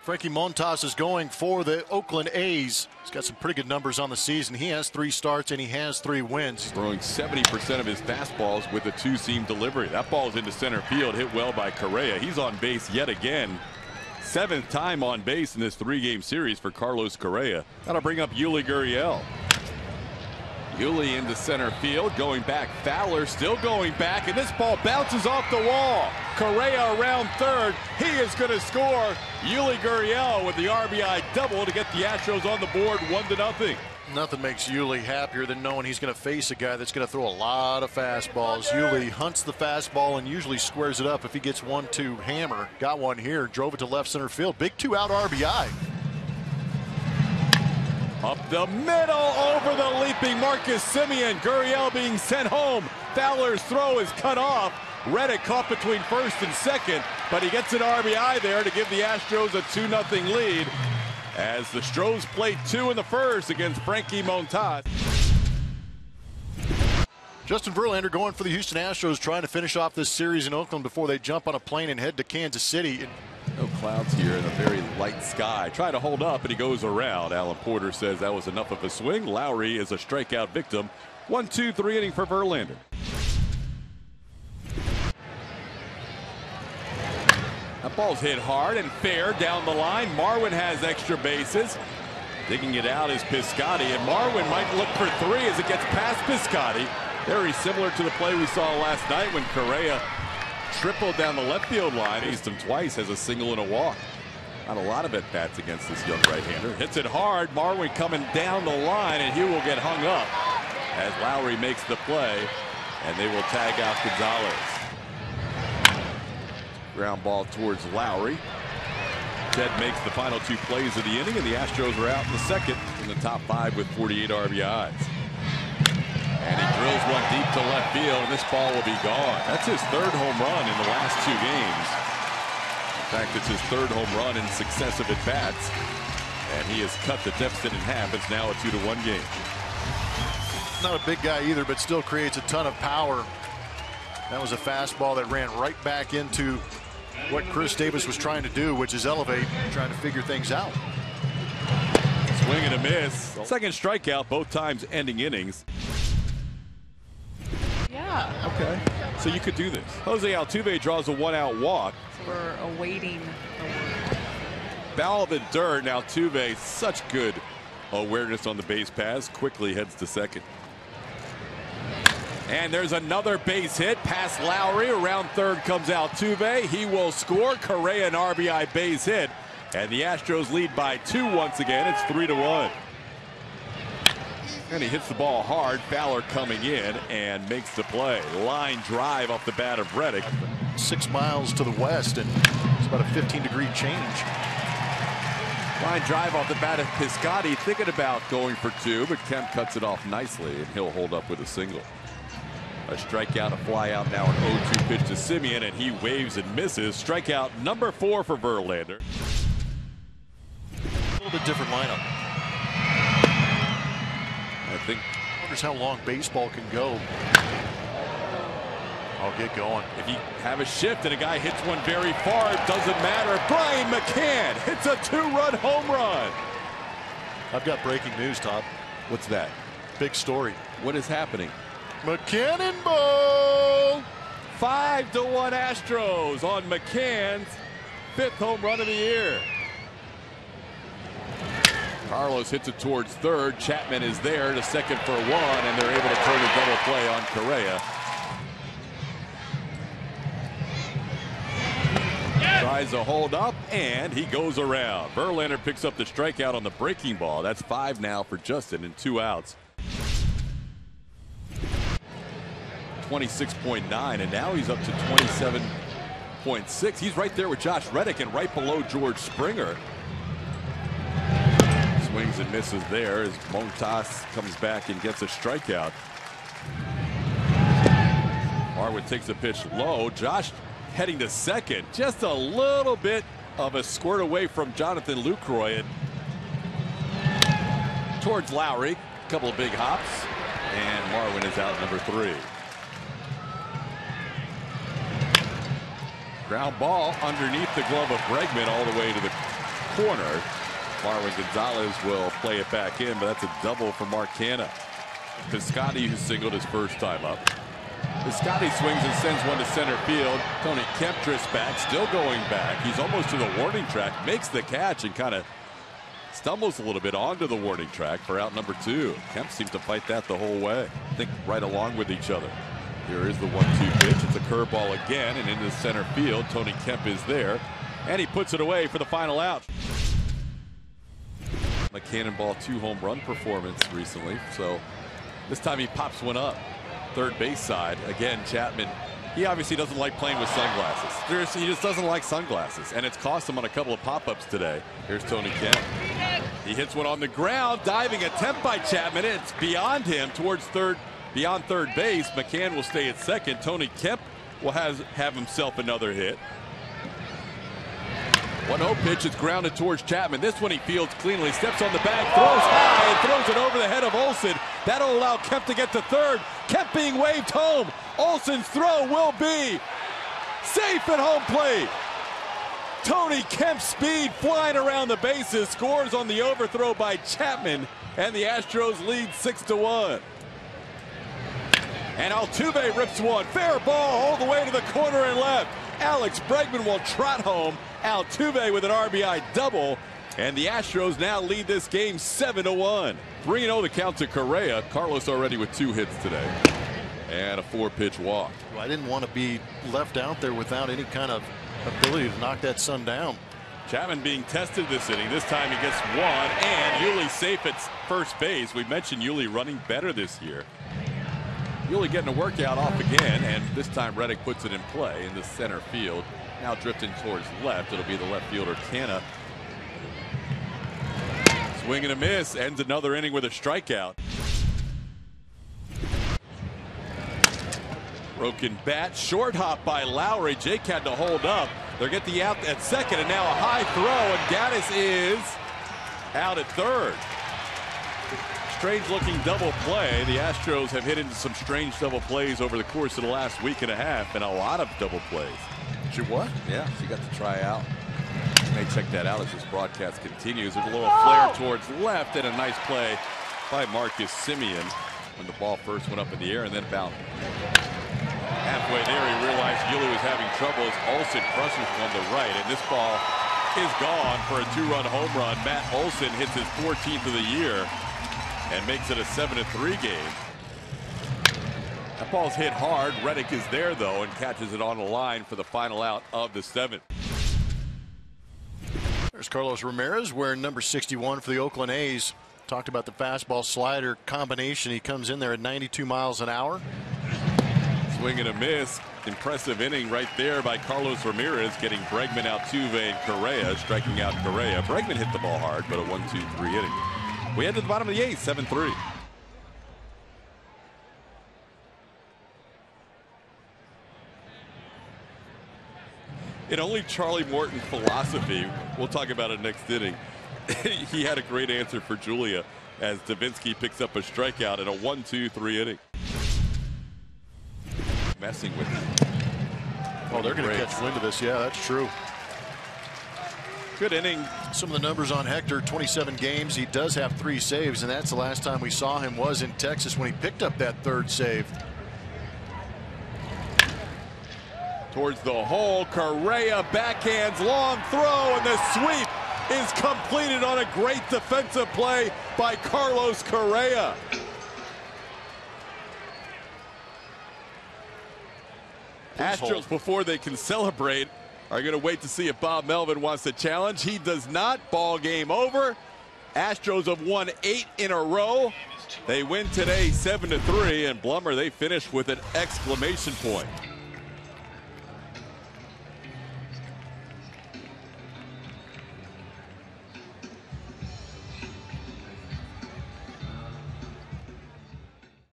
Frankie Montas is going for the Oakland A's. He's got some pretty good numbers on the season. He has 3 starts and he has 3 wins. Throwing 70% of his fastballs with a 2-seam delivery. That ball's into center field, hit well by Correa. He's on base yet again. 7th time on base in this 3-game series for Carlos Correa. That'll bring up Yuli Gurriel. Yuli into center field, going back. Fowler still going back, and this ball bounces off the wall. Correa around third. He is going to score. Yuli Gurriel with the RBI double to get the Astros on the board 1-0. Nothing makes Yuli happier than knowing he's going to face a guy that's going to throw a lot of fastballs. Yuli hunts the fastball and usually squares it up if he gets one to hammer. Got one here, drove it to left center field. Big 2-out RBI. Up the middle, over the leaping Marcus Semien. Gurriel being sent home. Fowler's throw is cut off. Reddick caught between first and second, but he gets an RBI there to give the Astros a 2-0 lead as the Stros played 2 in the first against Frankie Montas. Justin Verlander going for the Houston Astros, trying to finish off this series in Oakland before they jump on a plane and head to Kansas City. No clouds here in a very light sky. Try to hold up, and he goes around. Alan Porter says that was enough of a swing. Lowry is a strikeout victim. 1-2-3 inning for Verlander. That ball's hit hard and fair down the line. Marwin has extra bases. Digging it out is Piscotty, and Marwin might look for 3 as it gets past Piscotty. Very similar to the play we saw last night when Correa tripled down the left field line. Faced him twice, has a single and a walk. Not a lot of at-bats against this young right-hander. Hits it hard. Marwin coming down the line, and he will get hung up as Lowry makes the play, and they will tag out Gonzalez. Ground ball towards Lowry. Ted makes the final 2 plays of the inning, and the Astros are out in the second in the top 5 with 48 RBIs. And he drills one deep to left field, and this ball will be gone. That's his 3rd home run in the last 2 games. In fact, it's his 3rd home run in successive at-bats. And he has cut the deficit in half. It's now a 2-1 game. Not a big guy either, but still creates a ton of power. That was a fastball that ran right back into what Chris Davis was trying to do, which is elevate, trying to figure things out. Swing and a miss. 2nd strikeout, both times ending innings. Yeah. Okay. So you could do this. Jose Altuve draws a 1-out walk. We're awaiting. Foul of the dirt. Now Altuve, such good awareness on the base pass, quickly heads to second. And there's another base hit past Lowry. Around third comes Altuve. He will score. Correa an RBI base hit. And the Astros lead by 2 once again. It's 3-1. And he hits the ball hard. Fowler coming in and makes the play. Line drive off the bat of Reddick. 6 miles to the west, and it's about a 15-degree change. Line drive off the bat of Piscotty, thinking about going for 2, but Kemp cuts it off nicely, and he'll hold up with a single. A strikeout, a fly out, now an 0-2 pitch to Semien, and he waves and misses. Strikeout number 4 for Verlander. A little bit different lineup. I think. Wonders how long baseball can go. I'll get going. If you have a shift and a guy hits one very far, it doesn't matter. Brian McCann hits a 2-run home run. I've got breaking news, Todd. What's that? Big story. What is happening? McCann ball. 5-1 Astros on McCann's 5th home run of the year. Carlos hits it towards third. Chapman is there to second for 1, and they're able to turn a double play on Correa. Tries to hold up, and he goes around. Verlander picks up the strikeout on the breaking ball. That's 5 now for Justin and 2 outs. 26.9, and now he's up to 27.6. He's right there with Josh Reddick and right below George Springer. Swings and misses there as Montas comes back and gets a strikeout. Marwin takes a pitch low. Josh heading to second, just a little bit of a squirt away from Jonathan Lucroy, and towards Lowry. A couple of big hops, and Marwin is out number 3. Ground ball underneath the glove of Bregman all the way to the corner. Marwin Gonzalez will play it back in, but that's a double for Mark Canha. Piscotty, who singled his first time up. Piscotty swings and sends one to center field. Tony Kemp drifts back, still going back. He's almost to the warning track, makes the catch, and kind of stumbles a little bit onto the warning track for out number 2. Kemp seems to fight that the whole way. I think right along with each other. Here is the 1-2 pitch. It's a curveball again, and into center field. Tony Kemp is there, and he puts it away for the final out. A cannonball 2 home run performance recently, so this time he pops one up. Third base side. Again, Chapman, he obviously doesn't like playing with sunglasses. He just doesn't like sunglasses, and it's cost him on a couple of pop-ups today. Here's Tony Kemp. He hits one on the ground. Diving attempt by Chapman. It's beyond him towards third, beyond third base. McCann will stay at second. Tony Kemp will have himself another hit. 1-0 pitch is grounded towards Chapman. This one he fields cleanly, steps on the bag, throws high, and throws it over the head of Olson. That'll allow Kemp to get to third. Kemp being waved home. Olson's throw will be safe at home plate. Tony Kemp's speed flying around the bases, scores on the overthrow by Chapman, and the Astros lead 6-1. And Altuve rips one. Fair ball all the way to the corner and left. Alex Bregman will trot home. Altuve with an RBI double. And the Astros now lead this game 7-1. 3-0 the count to Correa. Carlos already with 2 hits today. And a 4-pitch walk. Well, I didn't want to be left out there without any kind of ability to knock that sun down. Chapman being tested this inning. This time he gets one. And Yuli safe at first base. We mentioned Yuli running better this year. Yuli getting a workout off again, and this time Reddick puts it in play in the center field. Now drifting towards left. It'll be the left fielder Canha. Swing and a miss. Ends another inning with a strikeout. Broken bat. Short hop by Lowry. Jake had to hold up. They'll get the out at second, and now a high throw, and Gaddis is out at third. Strange looking double play. The Astros have hit into some strange double plays over the course of the last week and a half, and a lot of double plays. She what? Yeah, she got to try out. You may check that out as this broadcast continues. There's a little flare towards left, and a nice play by Marcus Semien when the ball first went up in the air and then bounced. Halfway there, he realized Yuli was having trouble as Olson crushes one to right, and this ball is gone for a 2-run home run. Matt Olson hits his 14th of the year and makes it a 7-3 game. That ball's hit hard. Reddick is there, though, and catches it on the line for the final out of the 7th. There's Carlos Ramirez wearing number 61 for the Oakland A's. Talked about the fastball slider combination. He comes in there at 92 miles an hour. Swing and a miss. Impressive inning right there by Carlos Ramirez, getting Bregman, Altuve, and Correa, striking out Correa. Bregman hit the ball hard, but a 1-2-3 inning. We head to the bottom of the 8th, 7-3. In only Charlie Morton philosophy, we'll talk about it next inning, he had a great answer for Julia as Davinsky picks up a strikeout in a 1-2-3 inning. Messing with him. Oh, they're going to catch wind of this. Yeah, that's true. Good inning. Some of the numbers on Hector, 27 games. He does have 3 saves, and that's the last time we saw him was in Texas when he picked up that 3rd save. Towards the hole, Correa backhands, long throw, and the sweep is completed on a great defensive play by Carlos Correa. Astros, before they can celebrate, are going to wait to see if Bob Melvin wants to challenge. He does not. Ball game over. Astros have won 8 in a row. They win today 7-3, and Blummer, they finish with an exclamation point.